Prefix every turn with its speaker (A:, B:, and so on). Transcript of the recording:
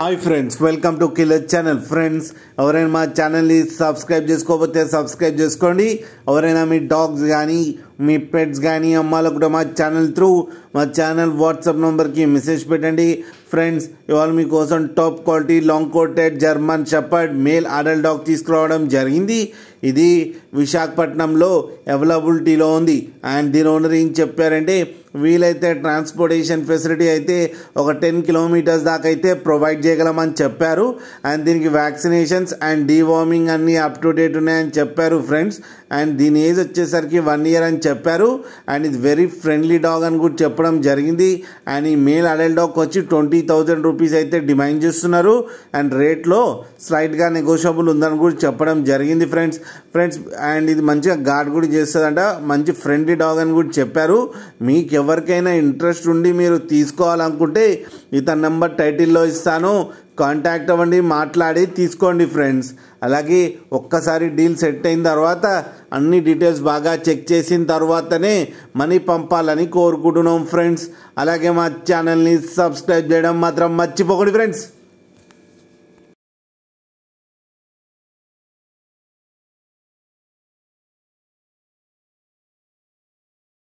A: Hi friends, welcome to killer channel. Friends, ఎవరైనా మా ఛానల్ని సబ్స్క్రైబ్ చేసుకోకపోతే సబ్స్క్రైబ్ చేసుకోండి. ఎవరైనా మీ డాగ్స్ కానీ మీ పెట్స్ కానీ అమ్మాలనుకుంటే మా ఛానల్ త్రూ మా ఛానల్ వాట్సాప్ నెంబర్కి మెసేజ్ పెట్టండి. ఫ్రెండ్స్, ఇవాళ మీకోసం top quality long coated German shepherd male adult dog తీసుకురావడం జరిగింది. ఇది విశాఖపట్నంలో అవైలబిలిటీలో ఉంది. అండ్ దీని ఓనర్ ఏం చెప్పారంటే, వీలైతే ట్రాన్స్పోర్టేషన్ ఫెసిలిటీ అయితే ఒక 10 కిలోమీటర్స్ దాకా అయితే ప్రొవైడ్ చేయగలమని చెప్పారు. అండ్ దీనికి వ్యాక్సినేషన్స్ అండ్ డీవార్మింగ్ అన్నీ అప్ టు డేట్ ఉన్నాయని చెప్పారు ఫ్రెండ్స్. అండ్ దీని ఏజ్ వచ్చేసరికి 1 year అని చెప్పారు. అండ్ ఇది వెరీ ఫ్రెండ్లీ డాగ్ అని కూడా చెప్పడం జరిగింది. అండ్ ఈ మేల్ అడల్ట్ డాగ్ వచ్చి 20,000 రూపీస్ అయితే డిమాండ్ చేస్తున్నారు. అండ్ రేట్లో స్లైట్గా నెగోషియబుల్ ఉందని కూడా చెప్పడం జరిగింది ఫ్రెండ్స్. అండ్ ఇది మంచిగా గార్డ్ కూడా చేస్తుందంట. మంచి ఫ్రెండ్లీ డాగ్ అని కూడా చెప్పారు. మీకు ఎవరికైనా ఇంట్రెస్ట్ ఉండి మీరు తీసుకోవాలనుకుంటే ఇతని నెంబర్ టైటిల్లో ఇస్తాను, కాంటాక్ట్ అవ్వండి, మాట్లాడి తీసుకోండి ఫ్రెండ్స్. అలాగే ఒక్కసారి డీల్ సెట్ అయిన తర్వాత అన్ని డీటెయిల్స్ బాగా చెక్ చేసిన తర్వాతనే మనీ పంపాలని కోరుకుంటున్నాం ఫ్రెండ్స్. అలాగే మా ఛానల్ని సబ్స్క్రైబ్ చేయడం మాత్రం మర్చిపోకండి ఫ్రెండ్స్.